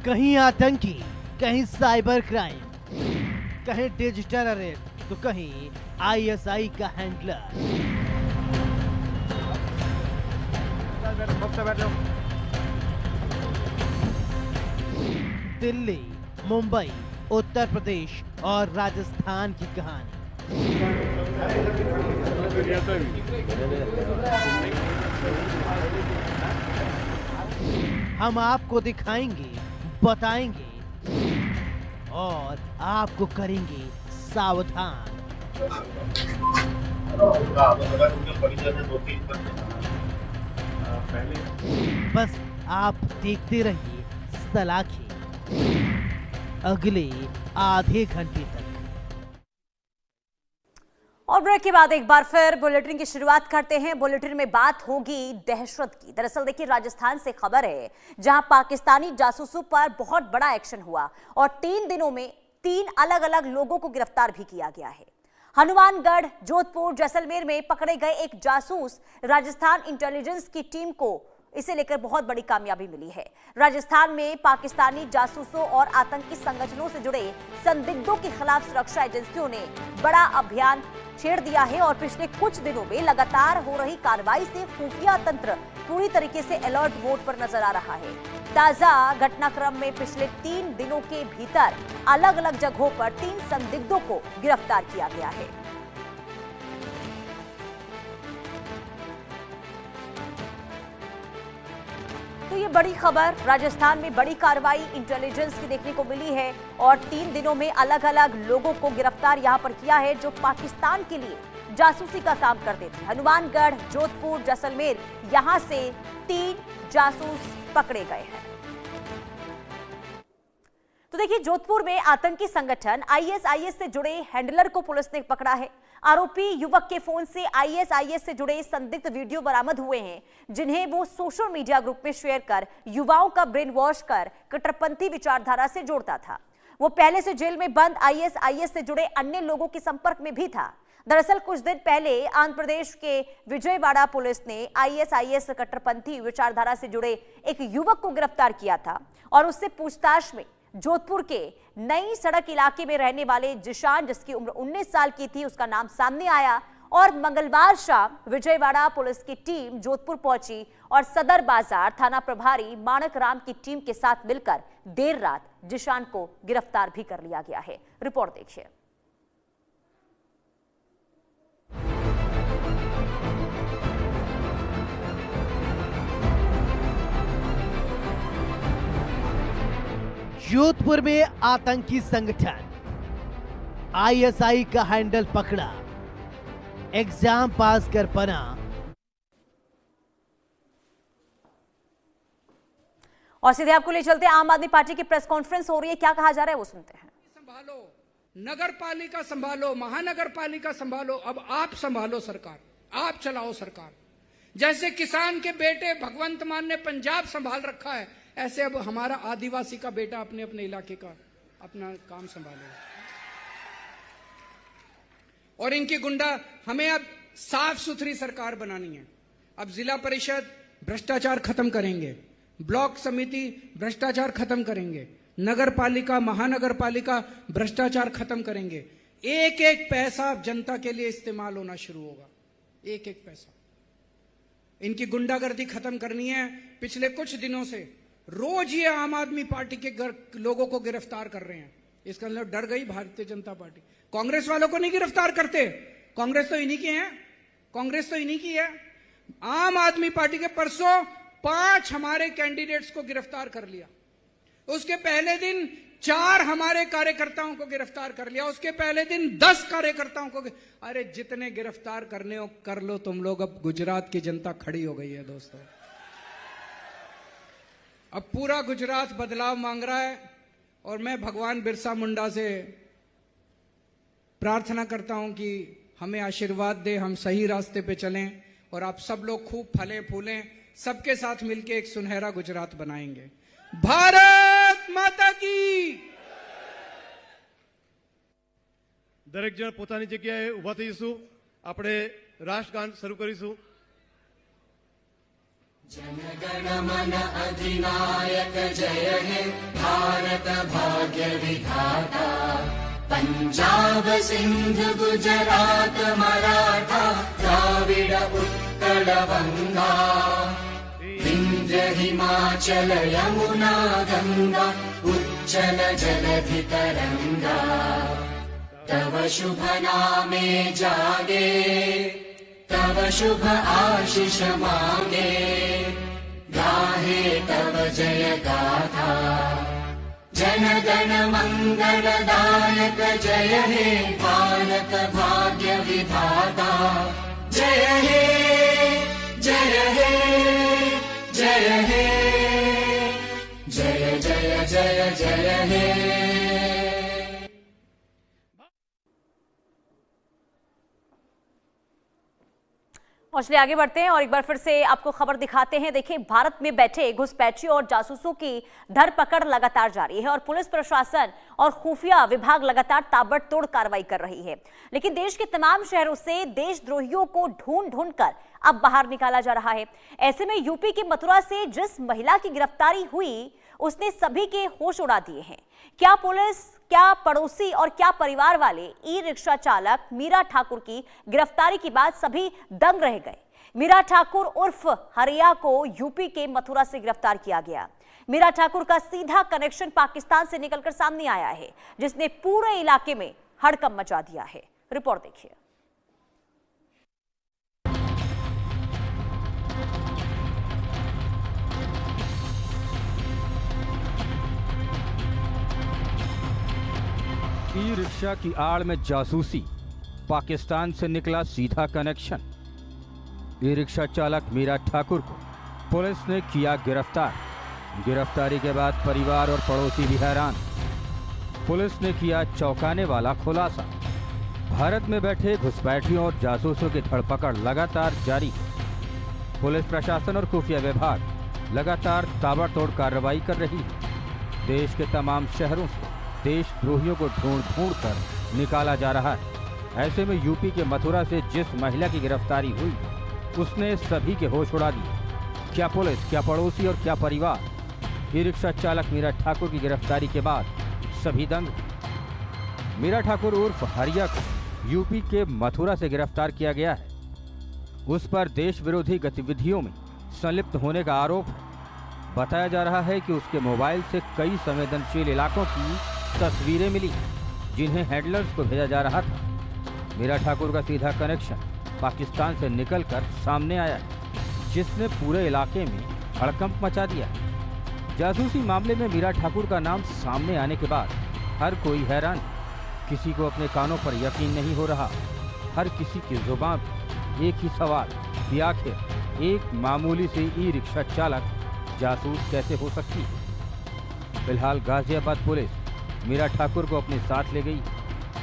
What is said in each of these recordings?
कहीं आतंकी, कहीं साइबर क्राइम, कहीं डिजिटल अरेस्ट, तो कहीं आईएसआई का हैंडलर। दिल्ली, मुंबई, उत्तर प्रदेश और राजस्थान की कहानी। हम आपको दिखाएंगे, बताएंगे और आपको करेंगे सावधान। बस आप देखते रहिए सलाखे अगले आधे घंटे तक। और ब्रेक के बाद एक बार फिर बुलेटिन की शुरुआत करते हैं। बुलेटिन में बात होगी दहशत की। दरअसल देखिए, राजस्थान से खबर है जहां पाकिस्तानी जासूसों पर बहुत बड़ा एक्शन हुआ और 3 दिनों में 3 अलग अलग लोगों को गिरफ्तार भी किया गया है। हनुमानगढ़, जोधपुर, जैसलमेर में पकड़े गए एक जासूस राजस्थान इंटेलिजेंस की टीम को इसे लेकर बहुत बड़ी कामयाबी मिली है। राजस्थान में पाकिस्तानी जासूसों और आतंकी संगठनों से जुड़े संदिग्धों के खिलाफ सुरक्षा एजेंसियों ने बड़ा अभियान छेड़ दिया है और पिछले कुछ दिनों में लगातार हो रही कार्रवाई से खुफिया तंत्र पूरी तरीके से अलर्ट मोड पर नजर आ रहा है। ताजा घटनाक्रम में पिछले 3 दिनों के भीतर अलग अलग जगहों पर 3 संदिग्धों को गिरफ्तार किया गया है। तो ये बड़ी खबर, राजस्थान में बड़ी कार्रवाई इंटेलिजेंस की देखने को मिली है और 3 दिनों में अलग अलग लोगों को गिरफ्तार यहां पर किया है जो पाकिस्तान के लिए जासूसी का काम करते थे। हनुमानगढ़, जोधपुर, जैसलमेर, यहां से 3 जासूस पकड़े गए हैं। तो देखिए, जोधपुर में आतंकी संगठन आईएसआईएस से जुड़े हैंडलर को पुलिस ने पकड़ा है। आरोपी युवक के फोन से आईएसआईएस से जुड़े संदिग्ध वीडियो बरामद हुए हैं जिन्हें वो सोशल मीडिया ग्रुप में शेयर कर युवाओं का ब्रेन वॉश कर कट्टरपंथी विचारधारा से जोड़ता था। वो पहले से जेल में बंद आईएसआईएस से जुड़े अन्य लोगों के संपर्क में भी था। दरअसल कुछ दिन पहले आंध्र प्रदेश के विजयवाड़ा पुलिस ने आईएसआईएस कट्टरपंथी विचारधारा से जुड़े एक युवक को गिरफ्तार किया था और उससे पूछताछ में जोधपुर के नई सड़क इलाके में रहने वाले जिशान, जिसकी उम्र 19 साल की थी, उसका नाम सामने आया और मंगलवार शाम विजयवाड़ा पुलिस की टीम जोधपुर पहुंची और सदर बाजार थाना प्रभारी माणक राम की टीम के साथ मिलकर देर रात जिशान को गिरफ्तार भी कर लिया गया है। रिपोर्ट देखिए। जोधपुर में आतंकी संगठन आईएसआई का हैंडल पकड़ा, एग्जाम पास कर बना। और सीधे आपको ले चलते हैं, आम आदमी पार्टी की प्रेस कॉन्फ्रेंस हो रही है, क्या कहा जा रहा है वो सुनते हैं। संभालो, नगर पालिका संभालो, महानगर पालिका संभालो, अब आप संभालो सरकार, आप चलाओ सरकार। जैसे किसान के बेटे भगवंत मान ने पंजाब संभाल रखा है, ऐसे अब हमारा आदिवासी का बेटा अपने अपने इलाके का अपना काम संभालेगा। और इनकी गुंडा, हमें अब साफ सुथरी सरकार बनानी है। अब जिला परिषद भ्रष्टाचार खत्म करेंगे, ब्लॉक समिति भ्रष्टाचार खत्म करेंगे, नगर पालिका, महानगर पालिका भ्रष्टाचार खत्म करेंगे। एक एक पैसा जनता के लिए इस्तेमाल होना शुरू होगा, एक एक पैसा। इनकी गुंडागर्दी खत्म करनी है। पिछले कुछ दिनों से रोज ये आम आदमी पार्टी के लोगों को गिरफ्तार कर रहे हैं। इसका मतलब डर गई भारतीय जनता पार्टी। कांग्रेस वालों को नहीं गिरफ्तार करते, कांग्रेस तो इन्हीं की है, कांग्रेस तो इन्हीं की है। आम आदमी पार्टी के परसों 5 हमारे कैंडिडेट्स को गिरफ्तार कर लिया। उसके पहले दिन 4 हमारे कार्यकर्ताओं को गिरफ्तार कर लिया। उसके पहले दिन 10 कार्यकर्ताओं को। अरे जितने गिरफ्तार करने हो कर लो तुम लोग। अब गुजरात की जनता खड़ी हो गई है दोस्तों। अब पूरा गुजरात बदलाव मांग रहा है और मैं भगवान बिरसा मुंडा से प्रार्थना करता हूं कि हमें आशीर्वाद दे, हम सही रास्ते पे चलें और आप सब लोग खूब फले फूलें, सबके साथ मिलकर एक सुनहरा गुजरात बनाएंगे। भारत माता की। दरेक जण पोतानी जग्याए उभा थईशुं, આપણે રાષ્ટ્રગાન શરૂ કરીશું। जनगण मन अधिनायक जय हे भारत भाग्य विधाता, पंजाब सिंध गुजरात मराठा द्राविड उत्कल बंगा, विंध्य हिमाचल यमुना गंगा उच्चल जलधि तरंगा, तव शुभ नामे जागे तव शुभ आशीष मांगे, गाहे तव जय गाथा, जन गण मंगलदायक जय हे भारत भाग्य विधाता, जय हे जय हे जय हे जय जय जय जय हे। चलिए आगे बढ़ते हैं और एक बार फिर से आपको खबर दिखाते हैं। देखिए, भारत में बैठे घुसपैठियों और जासूसों की धरपकड़ लगातार जारी है और पुलिस प्रशासन और खुफिया विभाग लगातार ताबड़तोड़ कार्रवाई कर रही है। लेकिन देश के तमाम शहरों से देशद्रोहियों को ढूंढ ढूंढ कर अब बाहर निकाला जा रहा है। ऐसे में यूपी के मथुरा से जिस महिला की गिरफ्तारी हुई, उसने सभी के होश उड़ा दिए हैं। क्या पुलिस, क्या पड़ोसी और क्या परिवार वाले ई रिक्शा चालक मीरा ठाकुर की गिरफ्तारी के बाद सभी दंग रह गए। मीरा ठाकुर उर्फ हरिया को यूपी के मथुरा से गिरफ्तार किया गया। मीरा ठाकुर का सीधा कनेक्शन पाकिस्तान से निकलकर सामने आया है, जिसने पूरे इलाके में हड़कंप मचा दिया है। रिपोर्ट देखिए। ई रिक्शा की आड़ में जासूसी, पाकिस्तान से निकला सीधा कनेक्शन। ई रिक्शा चालक मीरा ठाकुर को पुलिस ने किया गिरफ्तार। गिरफ्तारी के बाद परिवार और पड़ोसी भी हैरान। पुलिस ने किया चौंकाने वाला खुलासा। भारत में बैठे घुसपैठियों और जासूसों की धरपकड़ लगातार जारी है। पुलिस प्रशासन और खुफिया विभाग लगातार ताबड़तोड़ कार्रवाई कर रही है। देश के तमाम शहरों से देशद्रोहियों को ढूंढ ढूंढ कर निकाला जा रहा है। ऐसे में यूपी के मथुरा से जिस महिला की गिरफ्तारी हुई, उसने सभी के होश उड़ा दिए। क्या पुलिस, क्या पड़ोसी और क्या परिवार। ई रिक्शा चालक मीरा ठाकुर की गिरफ्तारी के बाद सभी दंग। मीरा ठाकुर उर्फ हरिया को यूपी के मथुरा से गिरफ्तार किया गया है। उस पर देश विरोधी गतिविधियों में संलिप्त होने का आरोप है। बताया जा रहा है कि उसके मोबाइल से कई संवेदनशील इलाकों की तस्वीरें मिली, जिन्हें हैंडलर्स को भेजा जा रहा था। मीरा ठाकुर का सीधा कनेक्शन पाकिस्तान से निकलकर सामने आया, जिसने पूरे इलाके में हड़कंप मचा दिया। जासूसी मामले में मीरा ठाकुर का नाम सामने आने के बाद हर कोई हैरान। किसी को अपने कानों पर यकीन नहीं हो रहा। हर किसी की जुबान पर एक ही सवाल कि आखिर एक मामूली से ई रिक्शा चालक जासूस कैसे हो सकती है। फिलहाल गाजियाबाद पुलिस मीरा ठाकुर को अपने साथ ले गई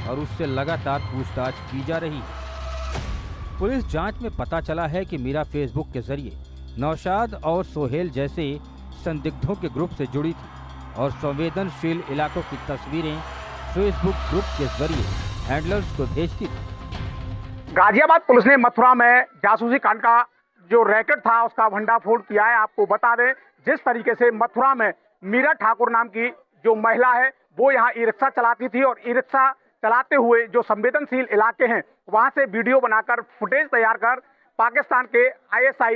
और उससे लगातार पूछताछ की जा रही है। पुलिस जांच में पता चला है कि मीरा फेसबुक के जरिए नौशाद और सोहेल जैसे संदिग्धों के ग्रुप से जुड़ी थी और संवेदनशील इलाकों की तस्वीरें फेसबुक ग्रुप के जरिए हैंडलर्स को भेजती थी। गाजियाबाद पुलिस ने मथुरा में जासूसी कांड का जो रैकेट था उसका भंडाफोड़ किया है। आपको बता दें, जिस तरीके से मथुरा में मीरा ठाकुर नाम की जो महिला है वो यहाँ ई रिक्शा चलाती थी और ई रिक्शा चलाते हुए जो संवेदनशील इलाके हैं वहां से वीडियो बनाकर फुटेज तैयार कर पाकिस्तान के ISI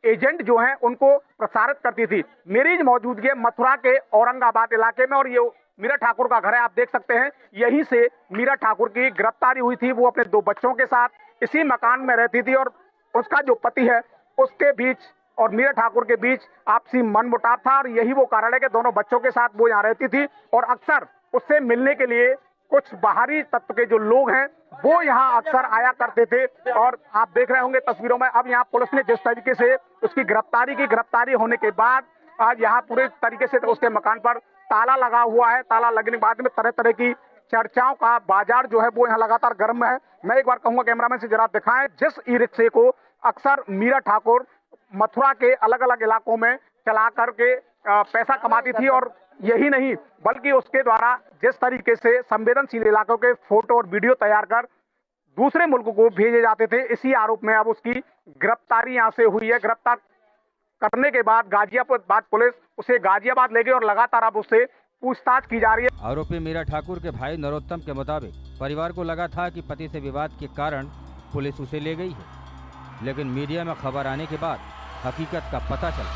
एजेंट जो हैं उनको प्रसारित करती थी। मेरी मौजूदगी मथुरा के औरंगाबाद इलाके में और ये मीरा ठाकुर का घर है, आप देख सकते हैं। यहीं से मीरा ठाकुर की गिरफ्तारी हुई थी। वो अपने 2 बच्चों के साथ इसी मकान में रहती थी और उसका जो पति है उसके बीच और मीरा ठाकुर के बीच आपसी मनमुटाव था और यही वो कारण है कि दोनों बच्चों के साथ वो यहाँ रहती थी और अक्सर उससे मिलने के लिए कुछ बाहरी तत्व के जो लोग हैं वो यहाँ अक्सर आया करते थे। और आप देख रहे होंगे तस्वीरों में, अब यहाँ पुलिस ने जिस तरीके से उसकी गिरफ्तारी होने के बाद आज यहाँ पूरे तरीके से उसके मकान पर ताला लगा हुआ है। ताला लगने के बाद में तरह तरह की चर्चाओं का बाजार जो है वो यहाँ लगातार गर्म है। मैं एक बार कहूंगा कैमरामैन से जरा दिखाएं, जिस ई रिक्शे को अक्सर मीरा ठाकुर मथुरा के अलग अलग इलाकों में चला करके पैसा कमाती थी और यही नहीं बल्कि उसके द्वारा जिस तरीके से संवेदनशील इलाकों के फोटो और वीडियो तैयार कर दूसरे मुल्क को भेजे जाते थे, इसी आरोप में अब उसकी गिरफ्तारी यहाँ से हुई है। गिरफ्तार करने के बाद गाजियाबाद पुलिस उसे गाजियाबाद ले गई और लगातार अब उससे पूछताछ की जा रही है। आरोपी मीरा ठाकुर के भाई नरोत्तम के मुताबिक परिवार को लगा था कि पति से विवाद के कारण पुलिस उसे ले गई है, लेकिन मीडिया में खबर आने के बाद हकीकत का पता चला।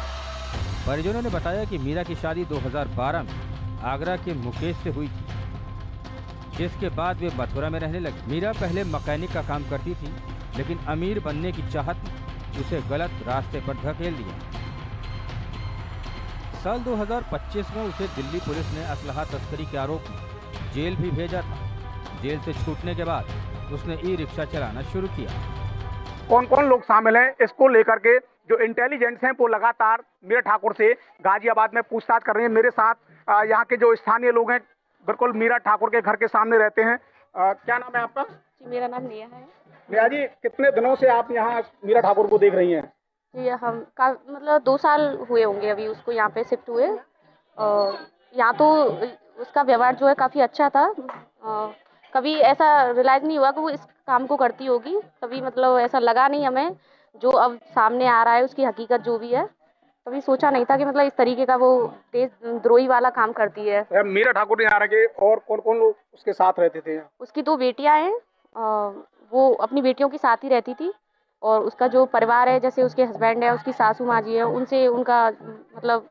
परिजनों ने बताया कि मीरा की शादी 2012 में आगरा के मुकेश से हुई थी, जिसके बाद वे मथुरा में रहने लगी। मीरा पहले मैकेनिक का काम करती थी, लेकिन अमीर बनने की चाहत ने उसे गलत रास्ते पर धकेल दिया। साल 2025 में उसे दिल्ली पुलिस ने असलहा तस्करी के आरोप में जेल भी भेजा था। जेल से छूटने के बाद उसने ई रिक्शा चलाना शुरू किया। कौन कौन लोग शामिल हैं इसको लेकर के जो इंटेलिजेंस हैं वो लगातार मीरा ठाकुर से गाजियाबाद में पूछताछ कर रही है। मेरे साथ यहाँ के जो स्थानीय लोग हैं बिल्कुल मीरा ठाकुर के घर के सामने रहते हैं। क्या नाम है आपका? जी, मेरा नाम नेहा है। नेहा जी, कितने दिनों से आप यहाँ मीरा ठाकुर को देख रही हैं? जी, हम मतलब 2 साल हुए होंगे अभी उसको यहाँ पे शिफ्ट हुए। यहाँ तो उसका व्यवहार जो है काफ़ी अच्छा था। कभी ऐसा रियलाइज़ नहीं हुआ कि वो इस काम को करती होगी, कभी मतलब ऐसा लगा नहीं हमें। जो अब सामने आ रहा है उसकी हकीकत जो भी है, कभी सोचा नहीं था कि मतलब इस तरीके का वो देशद्रोही वाला काम करती है। मीरा ठाकुर यहाँ रखे और कौन कौन लोग उसके साथ रहते थे? उसकी 2 बेटियां हैं, वो अपनी बेटियों के साथ ही रहती थी। और उसका जो परिवार है, जैसे उसके हस्बैंड है, उसकी सासू माँ जी है, उनसे उनका मतलब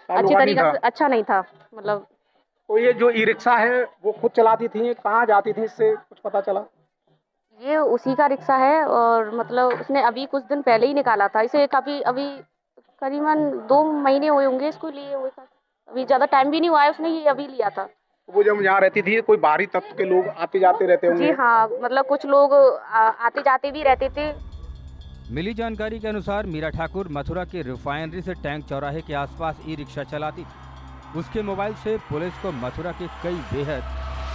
अच्छे तरीके से अच्छा नहीं था। मतलब तो ये जो ई रिक्शा है वो खुद चलाती थी, कहाँ जाती थी, इससे कुछ पता चला? ये उसी का रिक्शा है और मतलब उसने अभी कुछ दिन पहले ही निकाला था इसे। काफ़ी अभी करीबन 2 महीने हुए होंगे इसको लिए हुए, अभी ज़्यादा टाइम भी नहीं हुआ है, उसने ये अभी लिया था। वो जब यहाँ रहती थी कोई बाहरी तत्व के लोग आते जाते रहते होंगे? जी हाँ, मतलब कुछ लोग आते जाते भी रहते थे। मिली जानकारी के अनुसार मीरा ठाकुर मथुरा के रिफाइनरी से टैंक चौराहे के आसपास ई रिक्शा चलाती थी। उसके मोबाइल से पुलिस को मथुरा के कई बेहद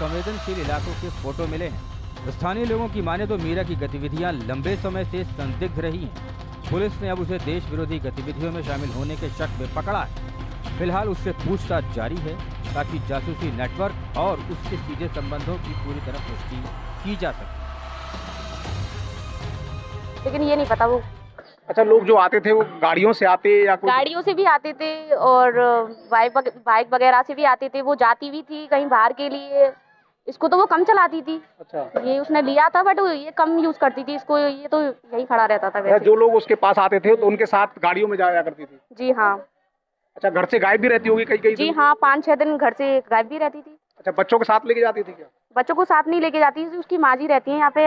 संवेदनशील इलाकों के फोटो मिले हैं। स्थानीय लोगों की माने तो मीरा की गतिविधियां लंबे समय से संदिग्ध रही हैं। पुलिस ने अब उसे देश विरोधी गतिविधियों में शामिल होने के शक में पकड़ा है। फिलहाल उससे पूछताछ जारी है ताकि जासूसी नेटवर्क और उसके सीधे संबंधों की पूरी तरह पुष्टि की जा सके। लेकिन ये नहीं पता वो। अच्छा, लोग जो आते थे वो गाड़ियों से आते या कोई? गाड़ियों से भी आते थे और बाइक वगैरह से भी आते थे। वो जाती भी थी कहीं बाहर के लिए। इसको तो वो कम चलाती थी। अच्छा। ये उसने लिया था बट ये कम यूज करती थी इसको। ये तो यही खड़ा रहता था वैसे। जो लोग उसके पास आते थे तो उनके साथ गाड़ियों में जाया करती थी? जी हाँ। अच्छा, घर से गायब भी रहती होगी कई? जी हाँ, 5-6 दिन घर से गायब भी रहती थी। अच्छा, बच्चों के साथ लेके जाती थी क्या? बच्चों को साथ नहीं लेके जाती थी। उसकी माँ जी रहती है यहाँ पे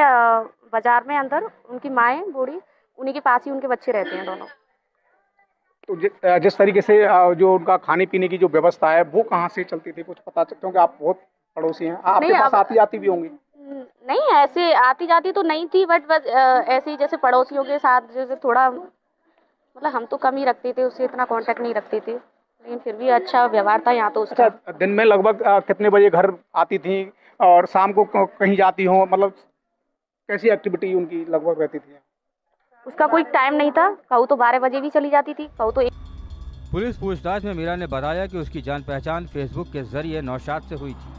बाजार में अंदर। उनकी माँ है बूढ़ी, उन्हीं के पास ही उनके बच्चे रहते हैं दोनों। तो जिस तरीके से जो उनका खाने पीने की जो व्यवस्था है वो कहाँ से चलती थी, कुछ पता? क्योंकि आप बहुत पड़ोसी हैं, आपके पास आती जाती भी होंगी? नहीं, ऐसे आती जाती तो नहीं थी बट ऐसे ही जैसे पड़ोसियों के साथ जैसे थोड़ा मतलब हम तो कम ही रखते थे, उससे इतना कांटेक्ट नहीं रखते थे, लेकिन फिर भी अच्छा व्यवहार था यहाँ तो उसका। अच्छा, दिन में लगभग कितने बजे घर आती थी और शाम को कहीं जाती हो? मतलब कैसी एक्टिविटी उनकी लगभग रहती थी? उसका कोई टाइम नहीं था, कहूँ तो 12 बजे भी चली जाती थी, कहूँ तो। पुलिस पूछताछ में मीरा ने बताया कि उसकी जान पहचान फेसबुक के जरिए नौशाद से हुई थी,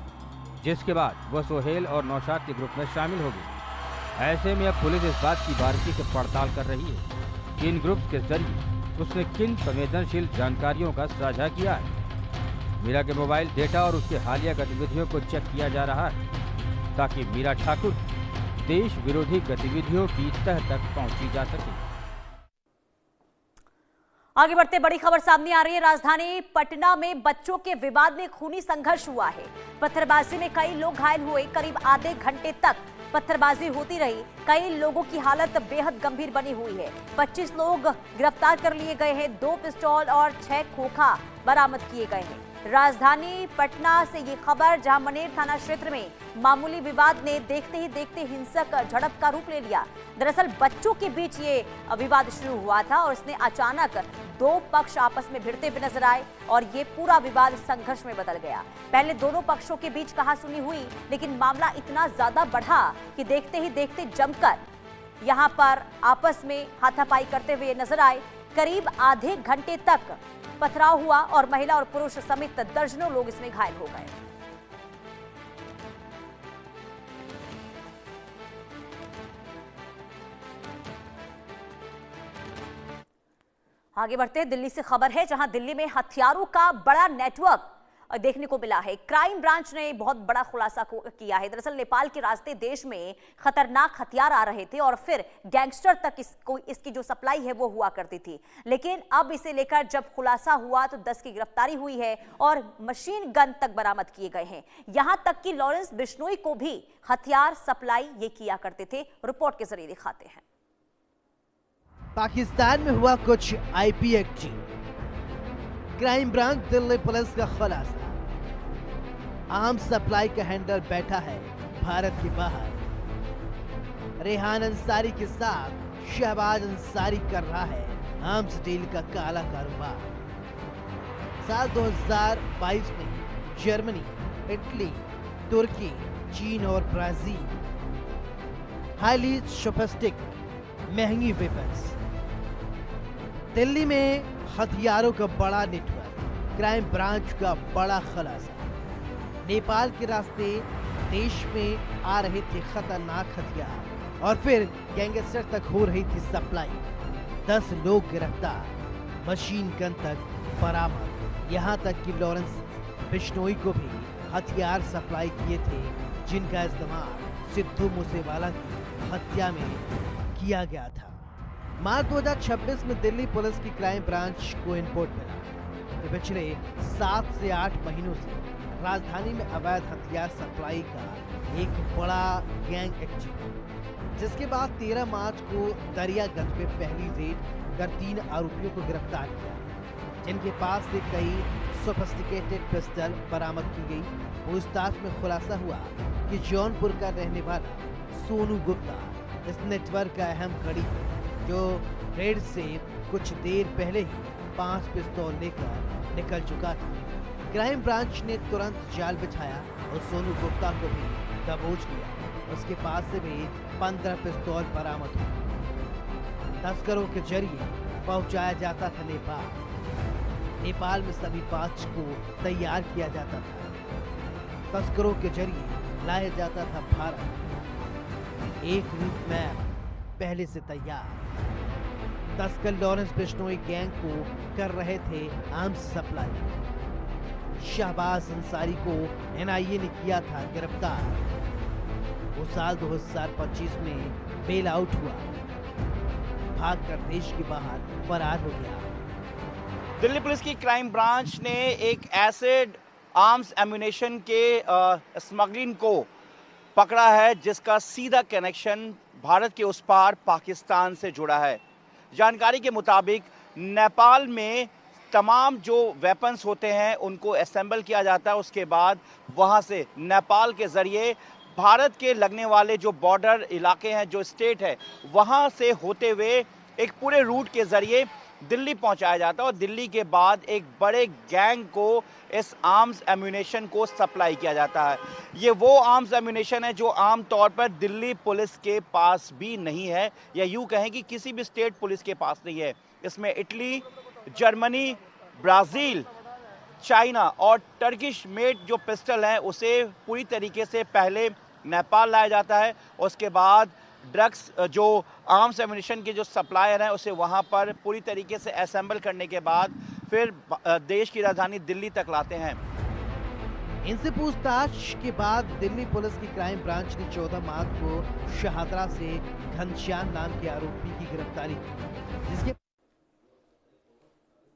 जिसके बाद वह सोहेल और नौशाद के ग्रुप में शामिल हो गई। ऐसे में अब पुलिस इस बात की बारीकी से पड़ताल कर रही है कि इन ग्रुप्स के जरिए उसने किन संवेदनशील जानकारियों का साझा किया है। मीरा के मोबाइल डेटा और उसके हालिया गतिविधियों को चेक किया जा रहा है ताकि मीरा ठाकुर देश विरोधी गतिविधियों की तह तक पहुंची जा सके। आगे बढ़ते बड़ी खबर सामने आ रही है। राजधानी पटना में बच्चों के विवाद में खूनी संघर्ष हुआ है। पत्थरबाजी में कई लोग घायल हुए। करीब आधे घंटे तक पत्थरबाजी होती रही। कई लोगों की हालत बेहद गंभीर बनी हुई है। 25 लोग गिरफ्तार कर लिए गए हैं। 2 पिस्तौल और 6 खोखा बरामद किए गए हैं। राजधानी पटना से ये खबर, जहां मनेर थाना क्षेत्र में मामूली विवाद ने देखते ही देखते हिंसक झड़प का रूप ले लिया। दरअसल बच्चों के बीच ये विवाद शुरू हुआ था और इसने अचानक 2 पक्ष आपस में भिड़ते हुए नजर आए और ये पूरा विवाद संघर्ष में बदल गया। पहले दोनों पक्षों के बीच कहासुनी हुई, लेकिन मामला इतना ज्यादा बढ़ा कि देखते ही देखते जमकर यहाँ पर आपस में हाथापाई करते हुए नजर आए। करीब आधे घंटे तक पथराव हुआ और महिला और पुरुष समेत दर्जनों लोग इसमें घायल हो गए। आगे बढ़ते हैं, दिल्ली से खबर है जहां दिल्ली में हथियारों का बड़ा नेटवर्क देखने को मिला है। क्राइम ब्रांच ने बहुत बड़ा खुलासा किया है। दरअसल नेपाल के रास्ते देश में खतरनाक हथियार आ रहे थे और फिर गैंगस्टर तक इसकी जो सप्लाई है वो हुआ करती थी। लेकिन अब इसे लेकर जब खुलासा हुआ तो 10 की गिरफ्तारी हुई है और मशीन गन तक बरामद किए गए हैं। यहां तक कि लॉरेंस बिश्नोई को भी हथियार सप्लाई ये किया करते थे। रिपोर्ट के जरिए दिखाते हैं। पाकिस्तान में हुआ कुछ IP acting. Crime branch Delhi police का खुलासा। आर्म्स सप्लाई का हैंडल बैठा है भारत के बाहर। रेहान अंसारी के साथ शहबाज अंसारी कर रहा है आर्म्स डील का काला कारोबार। साल 2022 में जर्मनी, इटली, तुर्की, चीन और ब्राजील हाईली सोफिस्टिक महंगी वेपन्स। दिल्ली में हथियारों का बड़ा नेटवर्क। क्राइम ब्रांच का बड़ा खुलासा। नेपाल के रास्ते देश में आ रहे थे खतरनाक हथियार और फिर गैंगस्टर तक हो रही थी सप्लाई। 10 लोग गिरफ्तार, मशीन गन तक बरामद। यहाँ तक कि लॉरेंस बिश्नोई को भी हथियार सप्लाई किए थे जिनका इस्तेमाल सिद्धू मूसेवाला की हत्या में किया गया था। मार्च 2026 में दिल्ली पुलिस की क्राइम ब्रांच को इनपुट मिला कि पिछले 7 से 8 महीनों से राजधानी में अवैध हथियार सप्लाई का एक बड़ा गैंग एक्टिव, जिसके बाद 13 मार्च को दरियागंज में पहली रेड कर 3 आरोपियों को गिरफ्तार किया, जिनके पास से कई सोफिस्टिकेटेड पिस्टल बरामद की गई। पूछताछ में खुलासा हुआ कि जौनपुर का रहने वाला सोनू गुप्ता इस नेटवर्क का अहम कड़ी है, जो रेड से कुछ देर पहले ही 5 पिस्तौल लेकर निकल चुका था। क्राइम ब्रांच ने तुरंत जाल बिछाया और सोनू गुप्ता को भी दबोच लिया। उसके पास से भी 15 पिस्तौल बरामद हुए। तस्करों के जरिए पहुंचाया जाता था नेपाल में सभी पाँच को तैयार किया जाता था। तस्करों के जरिए लाया जाता था भारत। एक रूट मैप पहले से तैयार। तस्कर लॉरेंस बिश्नोई गैंग को कर रहे थे आर्म्स सप्लाई। शहबाज अंसारी को एनआईए ने किया था गिरफ्तार। वो साल 2025 में बेल आउट हुआ, भागकर देश के बाहर फरार हो गया। दिल्ली पुलिस की क्राइम ब्रांच ने एक एसिड आर्म्स एम्यूनेशन के स्मगलिंग को पकड़ा है, जिसका सीधा कनेक्शन भारत के उस पार पाकिस्तान से जुड़ा है। जानकारी के मुताबिक नेपाल में तमाम जो वेपन्स होते हैं उनको असेंबल किया जाता है। उसके बाद वहां से नेपाल के ज़रिए भारत के लगने वाले जो बॉर्डर इलाके हैं, जो स्टेट है, वहां से होते हुए एक पूरे रूट के ज़रिए दिल्ली पहुंचाया जाता है और दिल्ली के बाद एक बड़े गैंग को इस आर्म्स एम्यूनेशन को सप्लाई किया जाता है। ये वो आर्म्स एम्यूनेशन है जो आम तौर पर दिल्ली पुलिस के पास भी नहीं है, या यूँ कहें कि किसी भी स्टेट पुलिस के पास नहीं है। इसमें इटली, जर्मनी, ब्राज़ील, चाइना और टर्किश मेड जो पिस्टल हैं उसे पूरी तरीके से पहले नेपाल लाया जाता है। उसके बाद ड्रग्स जो आर्म्स एम्यूनेशन के जो सप्लायर हैं उसे वहां पर पूरी तरीके से असेंबल करने के बाद फिर देश की राजधानी दिल्ली तक लाते हैं। इनसे पूछताछ के बाद दिल्ली पुलिस की क्राइम ब्रांच ने 14 मार्च को शहादरा से घनश्याम नाम के आरोपी की गिरफ्तारी की, जिसके